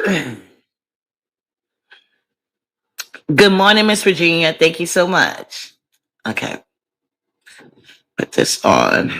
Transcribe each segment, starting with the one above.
Good morning, Miss Virginia. Thank you so much. Okay, put this on.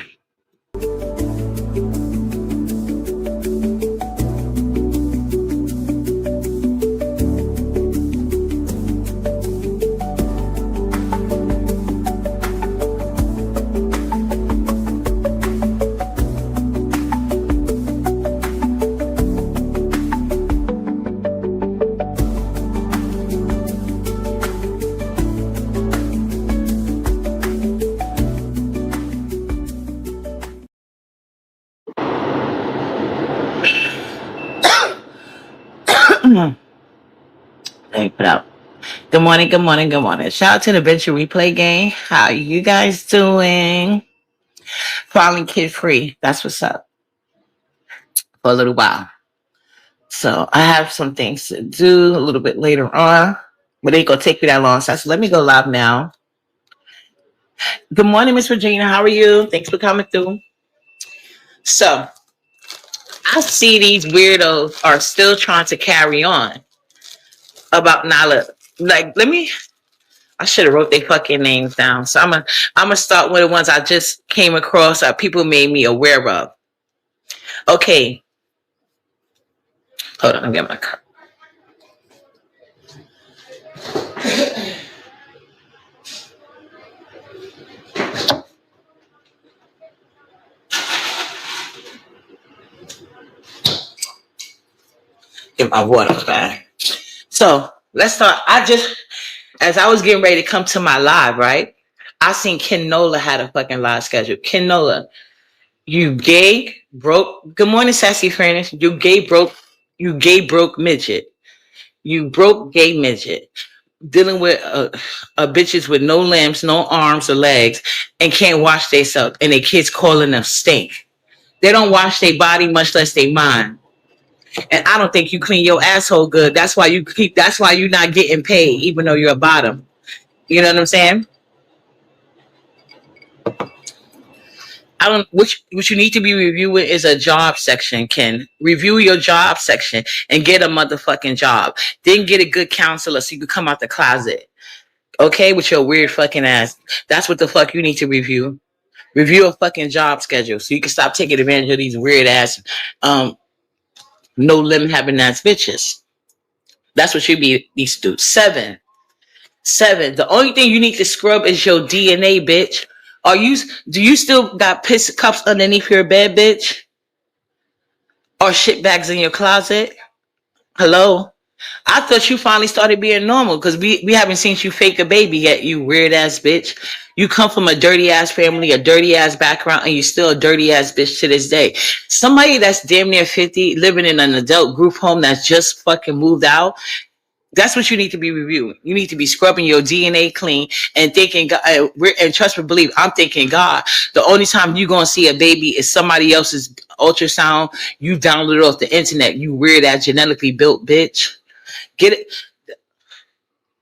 Let me put out. Good morning, good morning, good morning. Shout out to the Venture Replay Gang. How you guys doing? Falling kid free. That's what's up. For a little while. So I have some things to do a little bit later on, but it ain't gonna take me that long. So let me go live now. Good morning, Miss Virginia. How are you? Thanks for coming through. So I see these weirdos are still trying to carry on about Nala. Like, I should have wrote their fucking names down. So I'm gonna start with the ones I just came across that people made me aware of. Okay. Hold on, I'll get my card. Get my water back. So let's start. As I was getting ready to come to my live, right? I seen Ken Nola had a fucking live schedule. Ken Nola, you gay, broke. Good morning, Sassy Furnace. You gay, broke midget. You broke gay midget. Dealing with bitches with no limbs, no arms or legs, and can't wash themselves, and their kids calling them stink. They don't wash their body, much less their mind. And I don't think you clean your asshole good. That's why That's why you're not getting paid, even though you're a bottom. You know what I'm saying? I don't. What you need to be reviewing is a job section. Ken, review your job section and get a motherfucking job. Then get a good counselor so you can come out the closet. Okay, with your weird fucking ass. That's what the fuck you need to review. Review a fucking job schedule so you can stop taking advantage of these weird ass, no limit having ass bitches. That's what you needs to do. Seven. The only thing you need to scrub is your DNA, bitch. Do you still got piss cups underneath your bed, bitch? Or shit bags in your closet? Hello? I thought you finally started being normal because we haven't seen you fake a baby yet, you weird ass bitch. You come from a dirty ass family, a dirty ass background, and you still a dirty ass bitch to this day. Somebody that's damn near 50, living in an adult group home that's just fucking moved out. That's what you need to be reviewing. You need to be scrubbing your DNA clean and thinking, and trust me, believe, I'm thinking, God, the only time you're going to see a baby is somebody else's ultrasound you downloaded off the internet, you weird ass genetically built bitch. Get it?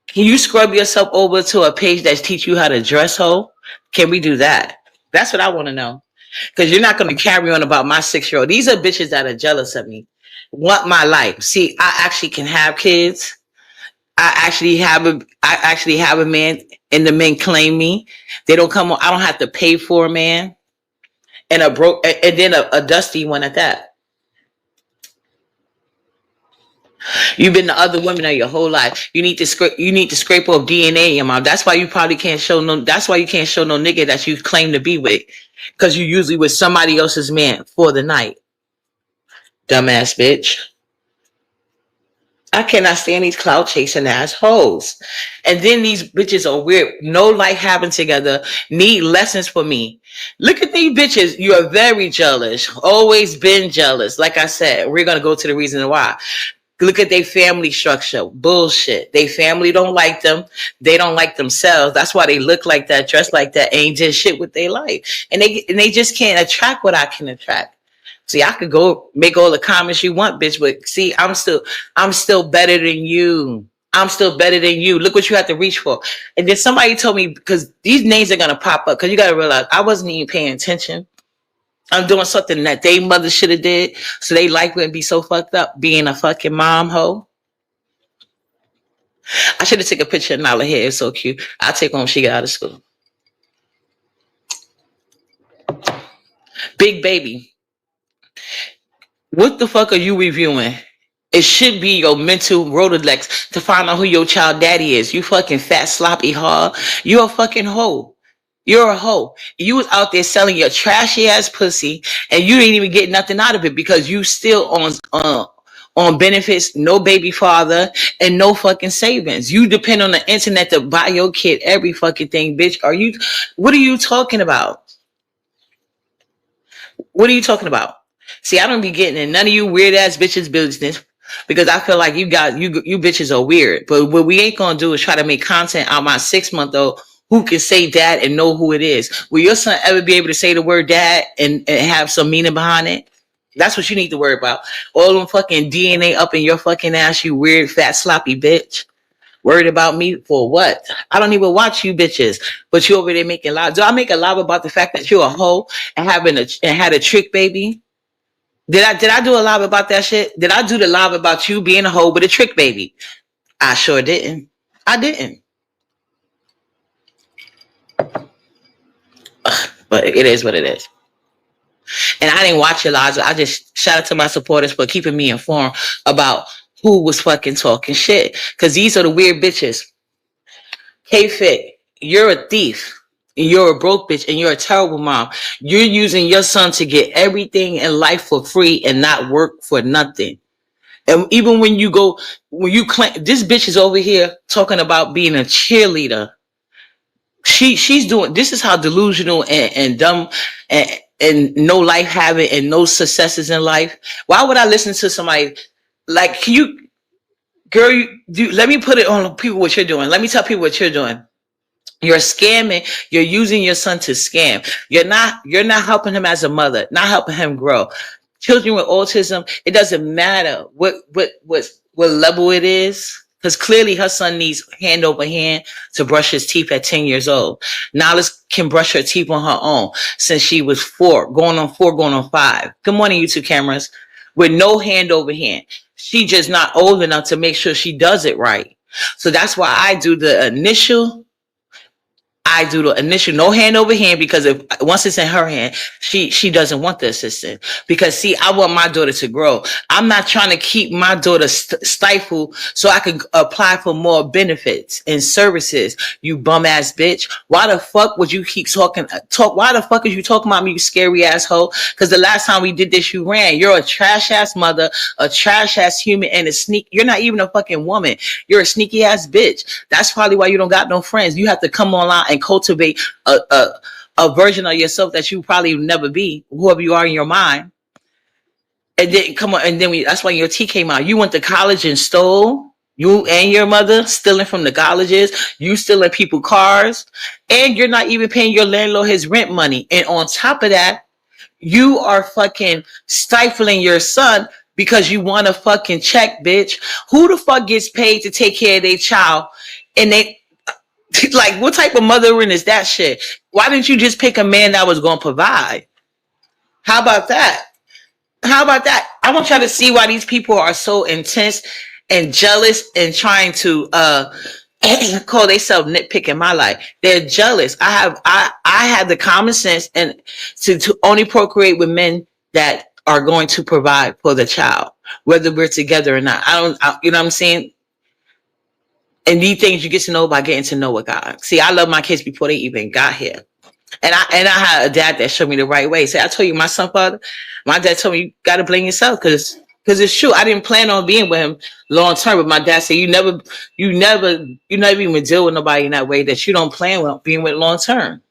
Can you scrub yourself over to a page that teach you how to dress hoe? Can we do that? That's what I want to know. Because you're not going to carry on about my 6-year-old. These are bitches that are jealous of me. Want my life. See, I actually can have kids. I actually have a man, and the men claim me. They don't come on. I don't have to pay for a man, and then a dusty one at that. You've been the other women of your whole life. You need to scrape off DNA in your mouth. That's why you probably can't show no. That's why you can't show no nigga that you claim to be with, because you usually with somebody else's man for the night. Dumbass bitch. I cannot stand these clout chasing assholes. And then these bitches are weird. No life having together. Need lessons for me. Look at these bitches. You are very jealous. Always been jealous. Like I said, we're going to go to the reason why. Look at their family structure. Bullshit. They family don't like them. They don't like themselves. That's why they look like that, dress like that, ain't just shit with their life. And they just can't attract what I can attract. See, I could go make all the comments you want, bitch, but see, I'm still better than you. I'm still better than you. Look what you have to reach for. And then somebody told me, because these names are gonna pop up, because you gotta realize I wasn't even paying attention. I'm doing something that they mother should have did, so they like wouldn't be so fucked up being a fucking mom hoe. I should have taken a picture of Nala hair. It's so cute. I'll take one when she get out of school. Big baby, what the fuck are you reviewing? It should be your mental Rolodex to find out who your child daddy is. You fucking fat sloppy hog. You're a fucking hoe. You're a hoe. You was out there selling your trashy ass pussy, and you didn't even get nothing out of it because you still on benefits, no baby father, and no fucking savings. You depend on the internet to buy your kid every fucking thing, bitch. What are you talking about? What are you talking about? See, I don't be getting in none of you weird ass bitches business because I feel like you bitches are weird. But what we ain't gonna do is try to make content out my 6-month-old who can say dad and know who it is. Will your son ever be able to say the word dad and have some meaning behind it? That's what you need to worry about. All them fucking DNA up in your fucking ass, you weird fat sloppy bitch. Worried about me for what? I don't even watch you bitches, but you over there making live. Do I make a live about the fact that you're a hoe and had a trick baby? Did I do a live about that shit? Did I do the live about you being a hoe with a trick baby? I sure didn't. I didn't. But it is what it is. And I didn't watch your lives. I just shout out to my supporters for keeping me informed about who was fucking talking shit. Because these are the weird bitches. K-Fit, you're a thief. You're a broke bitch and you're a terrible mom. You're using your son to get everything in life for free and not work for nothing. And even when you claim this bitch is over here talking about being a cheerleader. She's doing this is how delusional and dumb and no life having and no successes in life. Why would I listen to somebody like can you girl let me put it on people what you're doing. Let me tell people what you're doing. You're scamming. You're using your son to scam. You're not helping him as a mother, not helping him grow. Children with autism, it doesn't matter what level it is. Because clearly her son needs hand over hand to brush his teeth at 10 years old. Nala's can brush her teeth on her own since she was 4, going on 5. Good morning, YouTube cameras. With no hand over hand. She just not old enough to make sure she does it right. So that's why I do the initial no hand over hand because if once it's in her hand, she doesn't want the assistant because see, I want my daughter to grow. I'm not trying to keep my daughter stifled so I can apply for more benefits and services. You bum ass bitch. Why the fuck would you keep why the fuck is you talking about me, you scary asshole? Because the last time we did this, you ran. You're a trash ass mother, a trash ass human, and you're not even a fucking woman. You're a sneaky ass bitch. That's probably why you don't got no friends. You have to come online and cultivate a version of yourself that you probably never be, whoever you are in your mind. And then come on, and then that's why your T came out. You went to college and stole. You and your mother stealing from the colleges. You stealing people's cars, and you're not even paying your landlord his rent money. And on top of that, you are fucking stifling your son because you want a fucking check, bitch. Who the fuck gets paid to take care of their child? And they like, what type of mothering is that shit? Why didn't you just pick a man that was going to provide? How about that? How about that? I want y'all to see why these people are so intense and jealous and trying to call themselves nitpicking my life. They're jealous. I have the common sense and to only procreate with men that are going to provide for the child, whether we're together or not. You know what I'm saying? And these things you get to know by getting to know a God. See, I love my kids before they even got here. And I had a dad that showed me the right way. See, I told you, my father, my dad told me, you got to blame yourself because it's true. I didn't plan on being with him long term, but my dad said, you never even deal with nobody in that way that you don't plan on being with long term.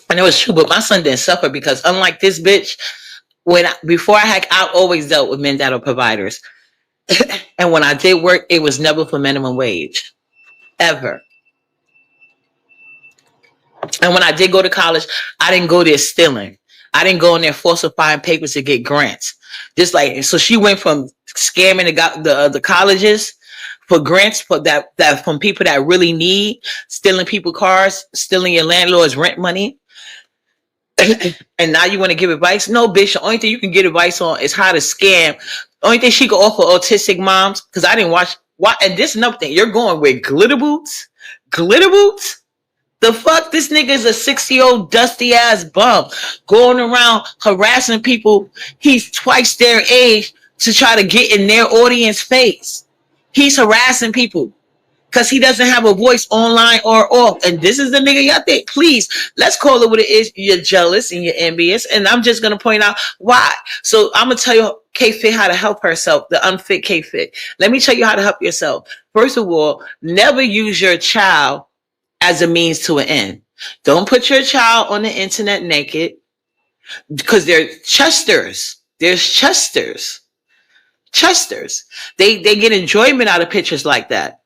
And it was true, but my son didn't suffer because unlike this bitch, before I always dealt with men that are providers. And when I did work, it was never for minimum wage, ever. And when I did go to college, I didn't go there stealing. I didn't go in there falsifying papers to get grants. Just like, so she went from scamming the colleges for grants for that from people that really need, stealing people's cars, stealing your landlord's rent money. And now you want to give advice? No, bitch. The only thing you can get advice on is how to scam. The only thing she can offer autistic moms, because I didn't watch. Why? And this is another thing. You're going with glitter boots? Glitter boots? The fuck? This nigga is a 60-year-old dusty ass bum going around harassing people. He's twice their age to try to get in their audience face. He's harassing people because he doesn't have a voice online or off. And this is the nigga y'all think. Please, let's call it what it is. You're jealous and you're envious. And I'm just going to point out why. So I'm going to tell you K-Fit how to help herself, the unfit K-Fit. Let me tell you how to help yourself. First of all, never use your child as a means to an end. Don't put your child on the internet naked because they're chesters. There's chesters. Chesters. They get enjoyment out of pictures like that.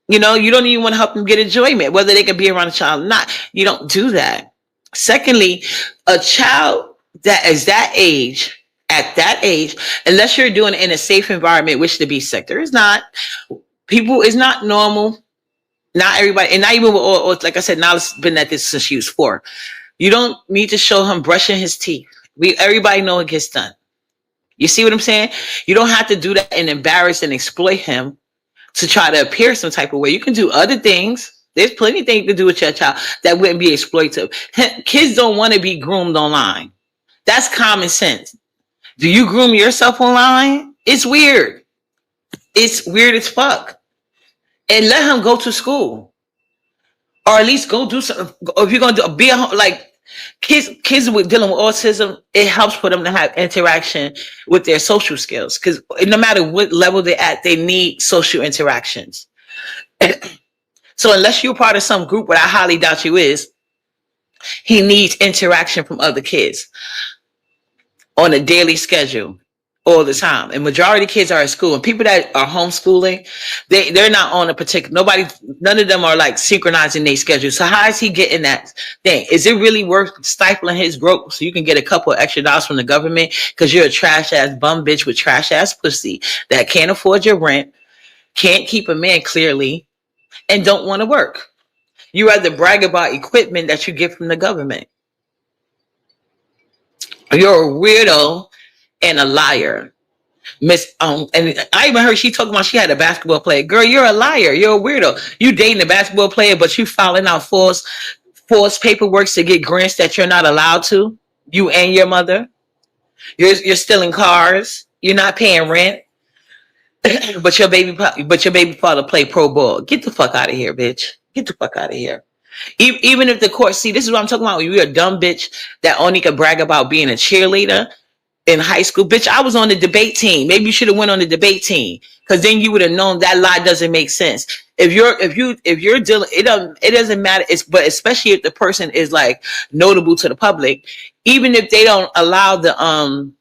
You know, you don't even want to help them get enjoyment, whether they can be around a child or not. You don't do that. Secondly, a child that is that age, at that age, unless you're doing it in a safe environment, which the B sector is not, people is not normal. Not everybody, and not even with all, like I said, Nala's been at this since she was 4. You don't need to show him brushing his teeth. Everybody know it gets done. You see what I'm saying? You don't have to do that and embarrass and exploit him to try to appear some type of way. You can do other things. There's plenty of things to do with your child that wouldn't be exploitative. Kids don't want to be groomed online. That's common sense. Do you groom yourself online? It's weird. It's weird as fuck. And let him go to school. Or at least go do something. Or if you're going to be like kids with dealing with autism, it helps for them to have interaction with their social skills. Because no matter what level they're at, they need social interactions. So unless you're part of some group, what I highly doubt you is, he needs interaction from other kids on a daily schedule all the time. And majority of kids are at school. And people that are homeschooling, they're not on a particular, none of them are like synchronizing their schedule. So how is he getting that thing? Is it really worth stifling his growth so you can get a couple of extra dollars from the government because you're a trash ass bum bitch with trash ass pussy that can't afford your rent, can't keep a man clearly, and don't want to work? You rather brag about equipment that you get from the government. You're a weirdo and a liar. And I even heard she talking about she had a basketball player. Girl, you're a liar. You're a weirdo. You dating a basketball player, but you filing out false paperwork to get grants that you're not allowed to. You and your mother. You're stealing cars. You're not paying rent. but your baby father play pro ball. Get the fuck out of here, bitch. Get the fuck out of here. Even if the court, see, this is what I'm talking about. You're a dumb bitch that only can brag about being a cheerleader in high school. Bitch, I was on the debate team. Maybe you should have went on the debate team, because then you would have known that lie doesn't make sense. If you're dealing, it doesn't matter. But especially if the person is like notable to the public, even if they don't allow the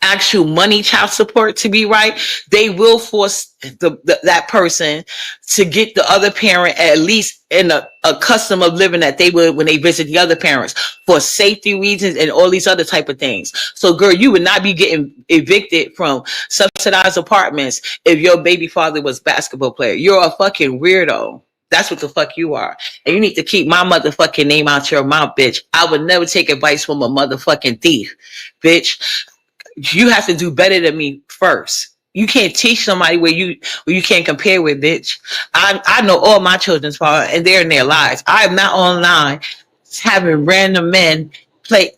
actual money child support to be right, they will force that person to get the other parent at least in a custom of living that they would when they visit the other parents, for safety reasons and all these other type of things. So girl, you would not be getting evicted from subsidized apartments if your baby father was a basketball player. You're a fucking weirdo. That's what the fuck you are. And you need to keep my motherfucking name out your mouth, bitch. I would never take advice from a motherfucking thief, bitch. You have to do better than me first. You can't teach somebody where you can't compare with, bitch. I know all my children's father, and they're in their lives. I am not online having random men play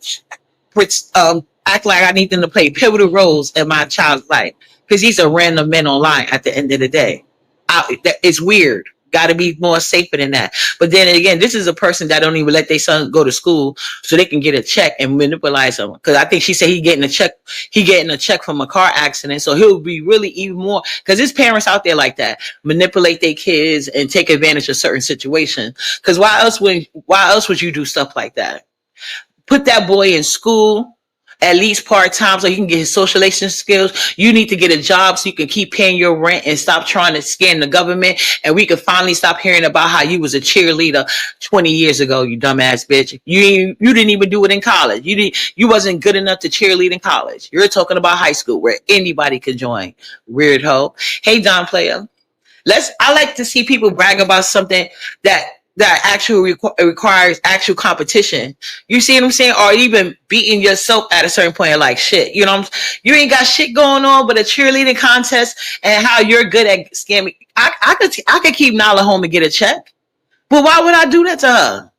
act like I need them to play pivotal roles in my child's life, because these are random men online at the end of the day. It's weird. Got to be more safer than that. But then again, this is a person that don't even let their son go to school so they can get a check and manipulate them. Because I think she said he getting a check from a car accident, so he'll be really even more. Because there's parents out there like that, manipulate their kids and take advantage of certain situations. Because why else would you do stuff like that? Put that boy in school, at least part-time, so he can get his socialization skills. You need to get a job so you can keep paying your rent and stop trying to scam the government. And we can finally stop hearing about how you was a cheerleader 20 years ago, you dumbass bitch. You didn't even do it in college. You wasn't good enough to cheerlead in college. You're talking about high school where anybody could join. Weird hoe. Hey, Don Player. I like to see people brag about something that that actually requires actual competition. You see what I'm saying? Or even beating yourself at a certain point, like shit. You know, you ain't got shit going on but a cheerleading contest and how you're good at scamming. I could keep Nala home and get a check, but why would I do that to her?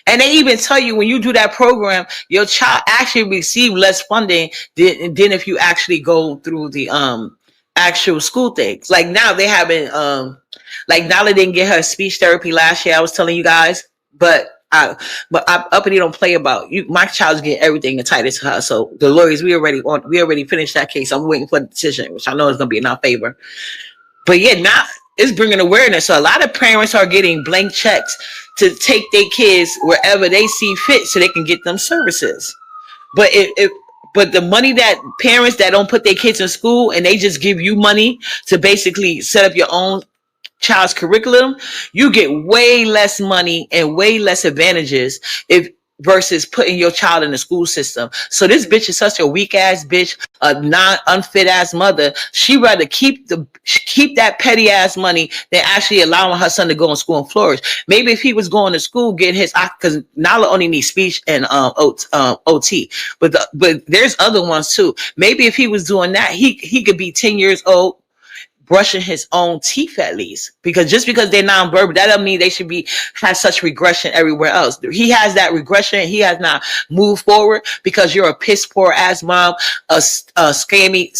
And they even tell you when you do that program, your child actually receive less funding than if you actually go through the actual school things. Like now they haven't like Nala didn't get her speech therapy last year. I was telling you guys, but uppity don't play about you. My child's getting everything entitled to her. So the lawyers, we already finished that case. I'm waiting for the decision, which I know is gonna be in our favor. But yeah, now it's bringing awareness. So a lot of parents are getting blank checks to take their kids wherever they see fit so they can get them services. But but the money that parents that don't put their kids in school and they just give you money to basically set up your own child's curriculum, you get way less money and way less advantages if versus putting your child in the school system. So this bitch is such a weak ass bitch, a non unfit ass mother. She rather keep that petty ass money than actually allowing her son to go in school and flourish. Maybe if he was going to school, getting his, because Nala only needs speech and OT, but there's other ones too. Maybe if he was doing that, he could be 10 years old brushing his own teeth at least, because just because they're nonverbal, that doesn't mean they should be have such regression everywhere else. He has that regression. He has not moved forward because you're a piss poor ass mom, a scammy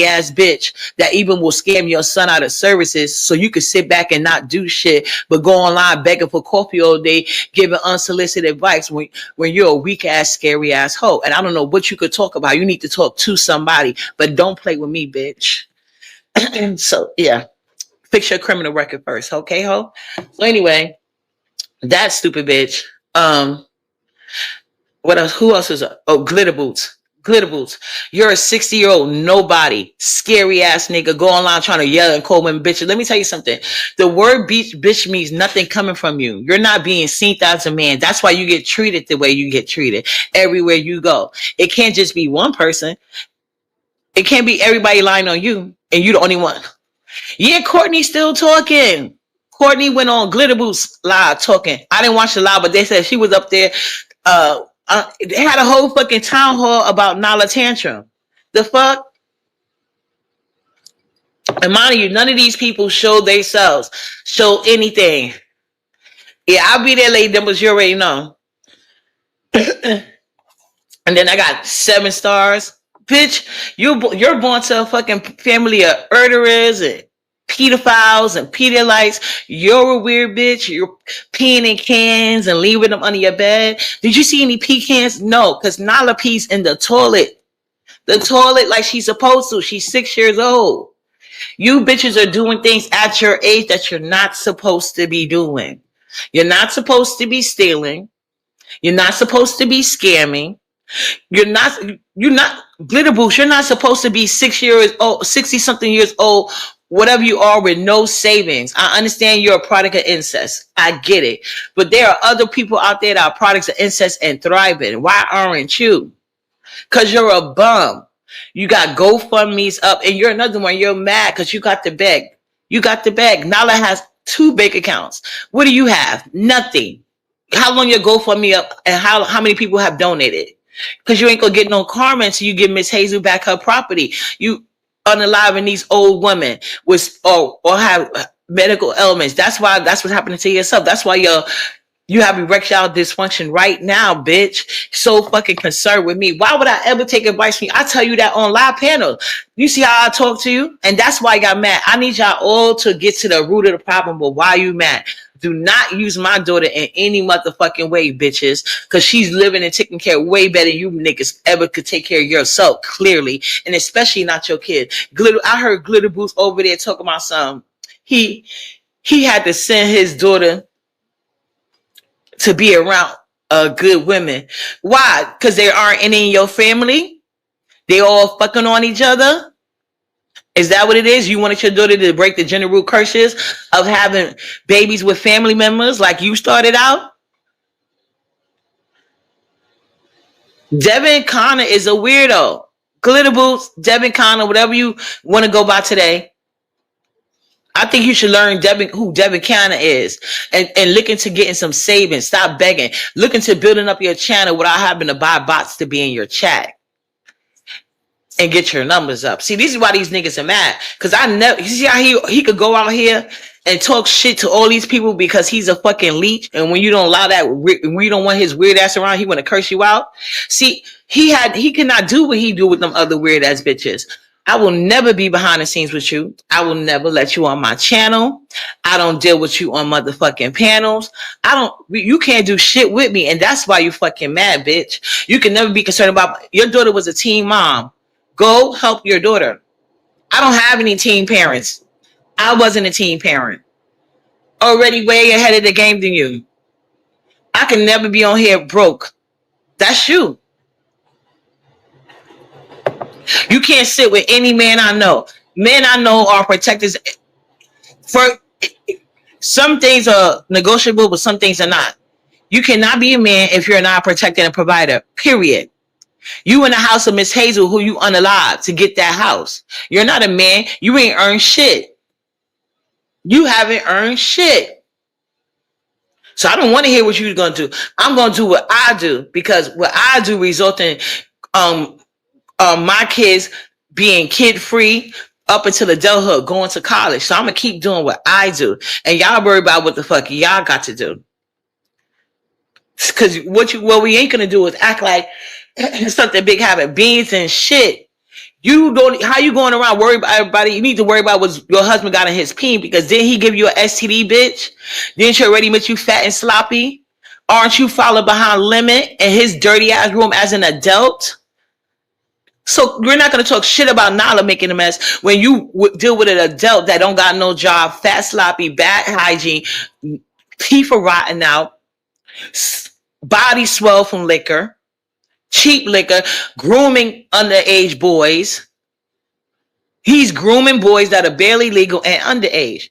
ass bitch that even will scam your son out of services so you could sit back and not do shit, but go online begging for coffee all day, giving unsolicited advice when you're a weak ass, scary ass hoe. And I don't know what you could talk about. You need to talk to somebody, but don't play with me, bitch. So yeah, fix your criminal record first, okay, ho? So anyway, that stupid bitch. What else? Who else is up? Oh, Glitter Boots. Glitter Boots. You're a 60-year-old nobody, scary ass nigga. Go online trying to yell and call women bitches. Let me tell you something. The word bitch means nothing coming from you. You're not being seen as a man. That's why you get treated the way you get treated everywhere you go. It can't just be one person. It can't be everybody lying on you and you the only one. Yeah, Courtney still talking. Courtney went on Glitter Boots live talking. I didn't watch the live, but they said she was up there. They had a whole fucking town hall about Nala Tantrum. The fuck? And mind you, none of these people show themselves, show anything. Yeah, I'll be there, lady numbers. You already know. And then I got 7 stars. Bitch, you're born to a fucking family of murderers and pedophiles and Pedialites. You're a weird bitch. You're peeing in cans and leaving them under your bed. Did you see any pee cans? No, because Nala pees in the toilet. The toilet like she's supposed to. She's 6 years old. You bitches are doing things at your age that you're not supposed to be doing. You're not supposed to be stealing. You're not supposed to be scamming. You're not Glitter Boots. You're not supposed to be 6 years old, 60 something years old, whatever you are, with no savings. I understand you're a product of incest. I get it. But there are other people out there that are products of incest and thriving. Why aren't you? Because you're a bum. You got GoFundMe's up and you're another one. You're mad because you got the bag. You got the bag. Nala has 2 bank accounts. What do you have? Nothing. How long your GoFundMe up and how many people have donated? Because you ain't gonna get no karma until you give Miss Hazel back her property. You unaliving these old women with or have medical ailments. That's what's happening to yourself. That's why you have erectile dysfunction right now, bitch. So fucking concerned with me. Why would I ever take advice from you? I tell you that on live panel. You see how I talk to you? And that's why I got mad. I need y'all all to get to the root of the problem, but why you mad? Do not use my daughter in any motherfucking way, bitches, because she's living and taking care way better than you niggas ever could take care of yourself, clearly, and especially not your kid. I heard Glitter Boots over there talking about something. He had to send his daughter to be around good women. Why? Because there aren't any in your family? They all fucking on each other? Is that what it is? You wanted your daughter to break the gender root curses of having babies with family members like you started out? Devin Connor is a weirdo. Glitter Boots, Devin Connor, whatever you want to go by today. I think you should learn who Devin Canna is, and look into getting some savings. Stop begging. Look into building up your channel without having to buy bots to be in your chat and get your numbers up. See, this is why these niggas are mad. Cause I never, you see how he could go out here and talk shit to all these people because he's a fucking leech. And when you don't allow that, when you don't want his weird ass around, he want to curse you out. See, he cannot do what he do with them other weird ass bitches. I will never be behind the scenes with you. I will never let you on my channel. I don't deal with you on motherfucking panels. You can't do shit with me. And that's why you fucking mad, bitch. You can never be concerned about, your daughter was a teen mom. Go help your daughter. I don't have any teen parents. I wasn't a teen parent. Already way ahead of the game than you. I can never be on here broke. That's you. You can't sit with any man I know. Men I know are protectors. For some things are negotiable, but some things are not. You cannot be a man if you're not protecting a provider. Period. You in the house of Miss Hazel, who you unalived to get that house. You're not a man. You ain't earned shit. You haven't earned shit. So I don't want to hear what you're going to do. I'm going to do what I do, because what I do results in my kids being kid free up until adulthood, going to college. So I'm going to keep doing what I do. And y'all worry about what the fuck y'all got to do. Because what we ain't going to do is act like something big happened. Beans and shit. You don't, how you going around worry about everybody? You need to worry about what your husband got in his peen, because didn't he give you an STD, bitch? Didn't you already admit you fat and sloppy? Aren't you following behind Limit in his dirty ass room as an adult? So we're not going to talk shit about Nala making a mess when you deal with an adult that don't got no job, fat, sloppy, bad hygiene, teeth are rotting out, body swell from liquor, cheap liquor, grooming underage boys. He's grooming boys that are barely legal and underage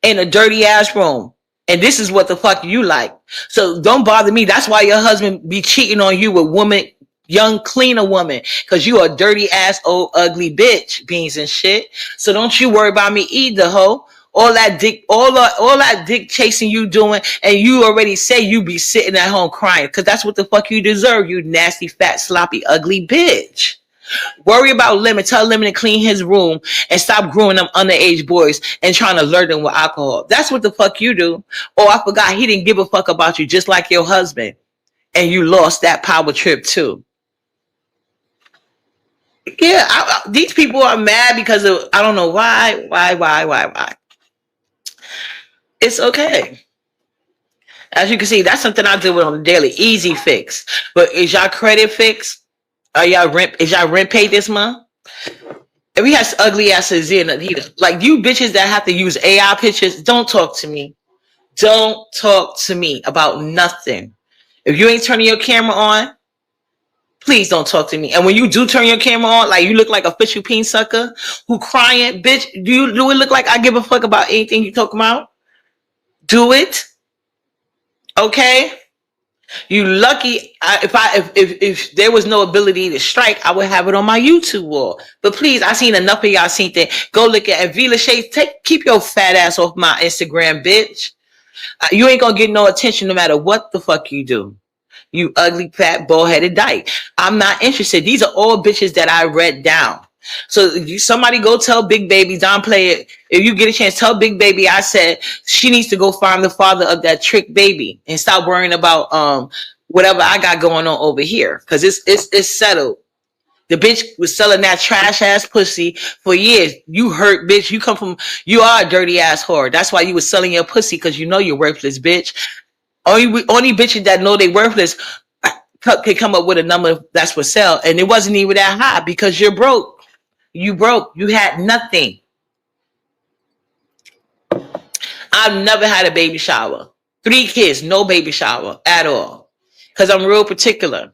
in a dirty ass room. And this is what the fuck you like. So don't bother me. That's why your husband be cheating on you with woman, young, cleaner woman, because you a dirty ass, old, ugly bitch, beans and shit. So don't you worry about me either, ho. All that dick chasing you doing, and you already say you be sitting at home crying, because that's what the fuck you deserve, you nasty, fat, sloppy, ugly bitch. Worry about Lemon. Tell Lemon to clean his room and stop grooming them underage boys and trying to lure them with alcohol. That's what the fuck you do. Oh, I forgot, he didn't give a fuck about you, just like your husband. And you lost that power trip too. Yeah, these people are mad because of, I don't know why. It's okay. As you can see, that's something I deal with on a daily. Easy fix. But is y'all credit fixed? Is y'all rent paid this month? If we have ugly asses in it, like you bitches that have to use AI pictures, don't talk to me. Don't talk to me about nothing. If you ain't turning your camera on, please don't talk to me. And when you do turn your camera on, like you look like a fishy peen sucker who crying, bitch, do it look like I give a fuck about anything you talking about? Do it. Okay? You lucky. If there was no ability to strike, I would have it on my YouTube wall. But please, I seen enough of y'all seen that. Go look at Vila Shea. Keep your fat ass off my Instagram, bitch. You ain't gonna get no attention no matter what the fuck you do. You ugly, fat, bald-headed dyke. I'm not interested. These are all bitches that I read down. So somebody go tell Big Baby, don't play it. If you get a chance, tell Big Baby I said she needs to go find the father of that trick baby and stop worrying about whatever I got going on over here. Because it's settled. The bitch was selling that trash ass pussy for years. You hurt, bitch. You are a dirty ass whore. That's why you was selling your pussy, because you know you're worthless, bitch. Only bitches that know they worthless can come up with a number that's for sale, and it wasn't even that high because you're broke. You broke. You had nothing. I've never had a baby shower. 3 kids, no baby shower at all, because I'm real particular,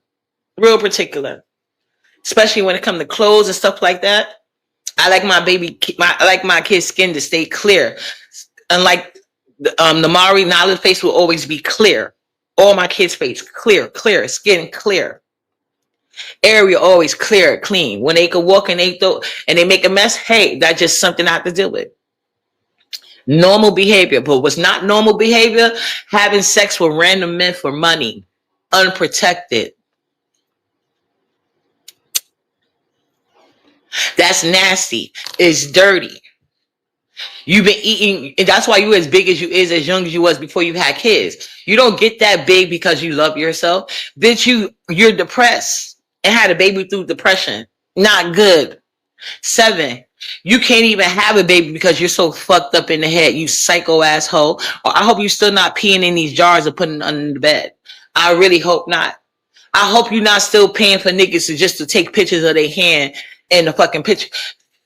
especially when it comes to clothes and stuff like that. I like my kid's skin to stay clear, unlike the Mari Nala's face will always be clear. All my kids' face clear, skin clear. Area always clear, clean. When they could walk and they make a mess, hey, that's just something I have to deal with. Normal behavior. But what's not normal behavior? Having sex with random men for money. Unprotected. That's nasty. It's dirty. You've been eating, and that's why you as big as you is, as young as you was before you had kids. You don't get that big because you love yourself. Bitch, you're depressed and had a baby through depression. Not good. 7, you can't even have a baby because you're so fucked up in the head, you psycho asshole. Or I hope you still not peeing in these jars or putting under the bed. I really hope not. I hope you're not still paying for niggas to take pictures of their hand in the fucking picture.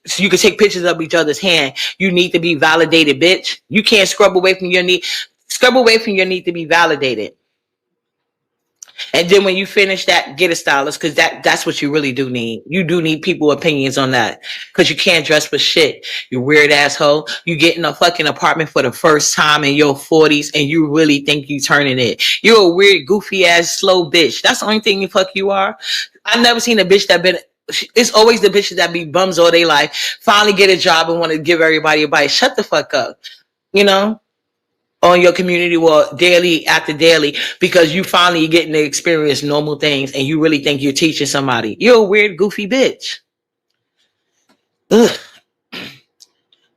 So you can take pictures of each other's hand. You need to be validated, bitch. You can't scrub away from your need. Scrub away from your need to be validated. And then when you finish that, get a stylist, because that's what you really do need. You do need people opinions on that, because you can't dress for shit. You weird asshole. You get in a fucking apartment for the first time in your 40s and you really think you turning it. You're a weird, goofy ass, slow bitch. That's the only thing you fuck you are. I've never seen a bitch that been. It's always the bitches that be bums all their life. Finally get a job and want to give everybody a bite. Shut the fuck up. You know? On your community wall daily after daily, because you finally getting to experience normal things and you really think you're teaching somebody. You're a weird, goofy bitch. Ugh.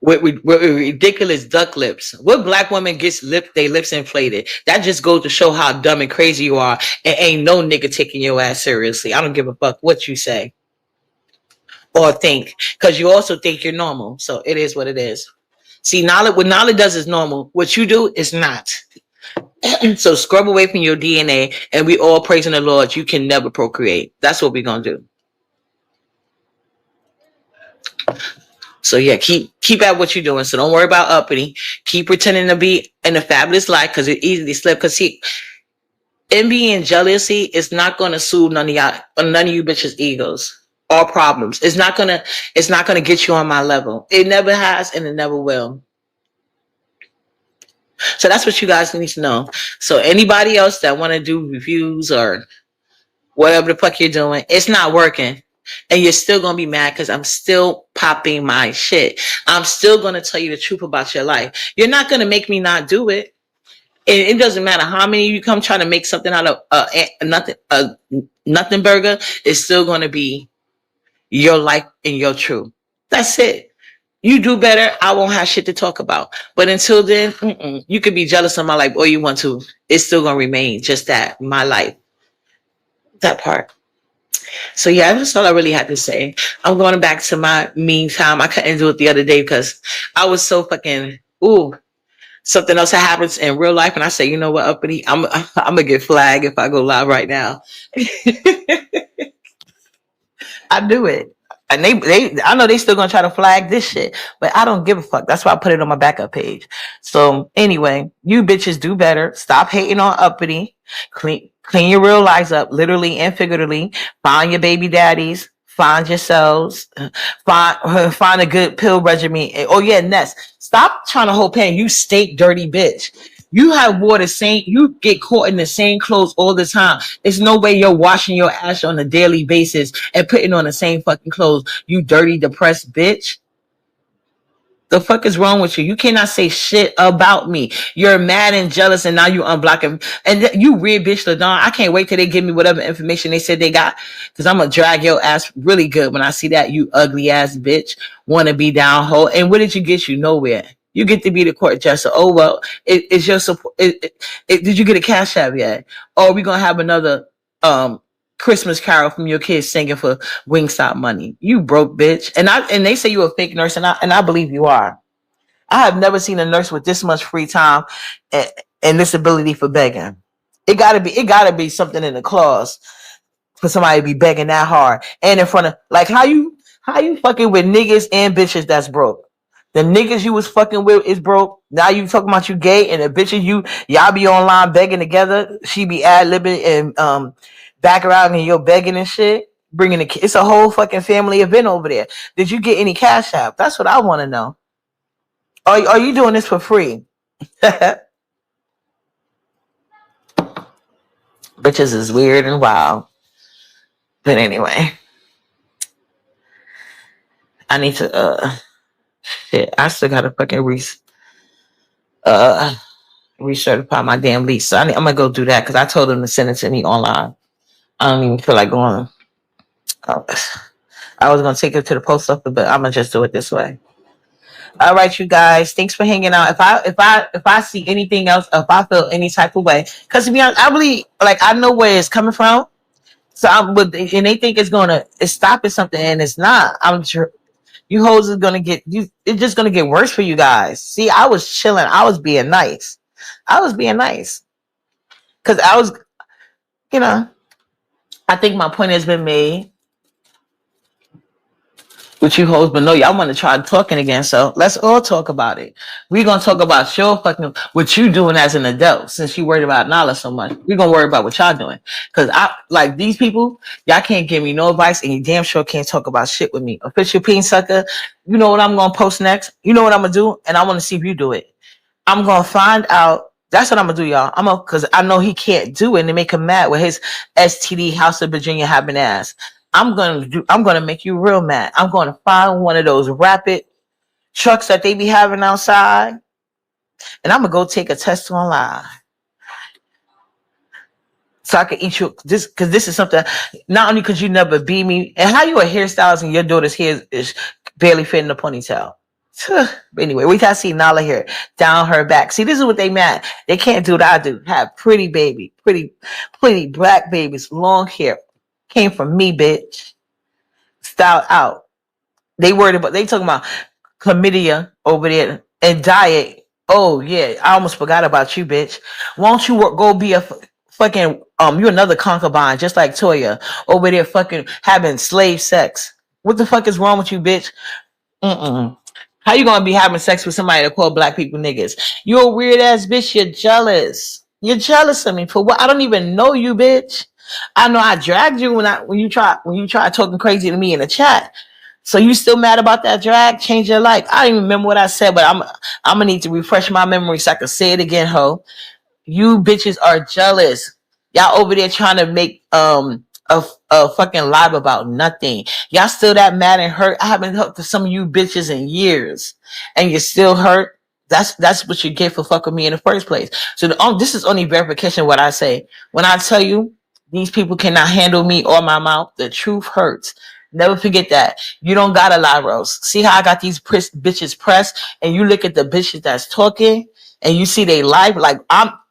With ridiculous duck lips. What black woman gets they lips inflated? That just goes to show how dumb and crazy you are, and ain't no nigga taking your ass seriously. I don't give a fuck what you say or think, because you also think you're normal. So it is what it is. See, what Nala does is normal. What you do is not. So scrub away from your DNA, and we all praising the Lord. You can never procreate. That's what we're gonna do. So yeah, keep at what you're doing. So don't worry about uppity. Keep pretending to be in a fabulous life, because it easily slip. Because see, envy and jealousy is not gonna soothe none of you bitches' egos or problems. It's not gonna get you on my level. It never has, and it never will. So that's what you guys need to know. So anybody else that want to do reviews or whatever the fuck you're doing, it's not working. And you're still going to be mad because I'm still popping my shit. I'm still going to tell you the truth about your life. You're not going to make me not do it. And it doesn't matter how many you come trying to make something out of nothing burger. It's still going to be your life and your truth. That's it. You do better, I won't have shit to talk about. But until then, you can be jealous of my life all you want to. It's still going to remain just that, my life. That part. So yeah, that's all I really had to say. I'm going back to my meantime. I couldn't do it the other day because I was so fucking, something else that happens in real life. And I say, you know what, uppity, I'm going to get flagged if I go live right now. I do it. And I know they still gonna try to flag this shit, but I don't give a fuck. That's why I put it on my backup page. So anyway, you bitches do better. Stop hating on uppity. Clean your real lives up, literally and figuratively. Find your baby daddies. Find yourselves. Find a good pill regimen. Oh yeah, Ness. Stop trying to hold pan. You stink dirty bitch. You have wore the same, you get caught in the same clothes all the time. There's no way you're washing your ass on a daily basis and putting on the same fucking clothes. You dirty, depressed bitch. The fuck is wrong with you? You cannot say shit about me. You're mad and jealous, and now you unblocking. And you weird bitch, LaDon. I can't wait till they give me whatever information they said they got, because I'm gonna drag your ass really good when I see that, you ugly ass bitch. Want to be down hole. And what did you get? You nowhere. You get to be the court jester. Oh well, it's your support. Did you get a cash app yet? Or are we gonna have another Christmas carol from your kids singing for Wingstop money? You broke bitch. And they say you're a fake nurse, and I believe you are. I have never seen a nurse with this much free time and this ability for begging. It gotta be something in the clause for somebody to be begging that hard and in front of, like, how you fucking with niggas and bitches that's broke. The niggas you was fucking with is broke. Now you talking about you gay, and the bitches y'all be online begging together. She be ad-libbing and back around and you're begging and shit. Bringing it's a whole fucking family event over there. Did you get any cash out? That's what I want to know. Are you doing this for free? Bitches is weird and wild. But anyway, I need to shit. I still gotta fucking uh recertify my damn lease. So I'm gonna go do that because I told them to send it to me online. I don't even feel like going. I was gonna take it to the post office, but I'm gonna just do it this way. All right, you guys. Thanks for hanging out. If I see anything else, if I feel any type of way, because to be honest, I really like I know where it's coming from. So and they think it's stopping something, and it's not. I'm sure you hoes is gonna get you. It's just gonna get worse for you guys. See, I was chilling. I was being nice. I was being nice because I was, you know. I think my point has been made. With you hoes, but no, y'all want to try talking again. So let's all talk about it. We're gonna talk about your fucking what you doing as an adult. Since you worried about Nala so much, we're gonna worry about what y'all doing. Cause I like these people, y'all can't give me no advice, and you damn sure can't talk about shit with me. Official peen sucker. You know what I'm gonna post next? You know what I'm gonna do, and I want to see if you do it. I'm gonna find out. That's what I'm gonna do, y'all. Cause I know he can't do it and make him mad with his STD House of Virginia having ass. I'm gonna make you real mad. I'm gonna find one of those rapid trucks that they be having outside, and I'm gonna go take a test online. So I can eat you this because this is something not only because you never beat me, and how you a hairstylist and your daughter's hair is barely fitting the ponytail. But anyway, we gotta see Nala here down her back. See, this is what they mad. They can't do what I do. Have pretty baby, pretty black babies, long hair. Came from me, bitch. Style out. They talking about chlamydia over there and diet. Oh yeah, I almost forgot about you, bitch. Won't you go be a fucking you another concubine just like Toya over there fucking having slave sex? What the fuck is wrong with you, bitch? How you gonna be having sex with somebody that call black people niggas? You a weird ass bitch. You're jealous. You're jealous of me for what? I don't even know you, bitch. I know I dragged you when you try talking crazy to me in the chat. So you still mad about that drag? Change your life. I don't even remember what I said, but I'm gonna need to refresh my memory so I can say it again, ho. You bitches are jealous. Y'all over there trying to make a fucking live about nothing. Y'all still that mad and hurt. I haven't talked to some of you bitches in years, and you're still hurt. That's what you get for fucking me in the first place. So this is only verification of what I say. When I tell you these people cannot handle me or my mouth, the truth hurts. Never forget that. You don't gotta lie, Rose. See how I got these bitches pressed, and you look at the bitches that's talking, and you see they life. Like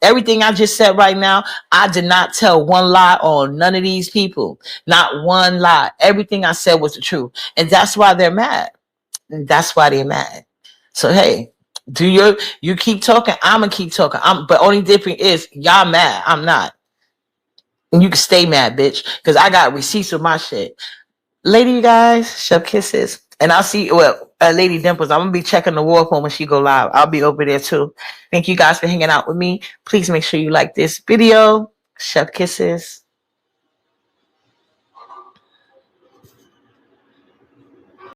everything I just said right now, I did not tell one lie on none of these people. Not one lie. Everything I said was the truth. And that's why they're mad. And that's why they're mad. So hey, you keep talking, I'ma keep talking. But only difference is y'all mad. I'm not. And you can stay mad, bitch. Because I got receipts with my shit. Lady, you guys, shove kisses. And I'll see, Lady Dimples, I'm going to be checking the war phone when she go live. I'll be over there too. Thank you guys for hanging out with me. Please make sure you like this video. Shove kisses.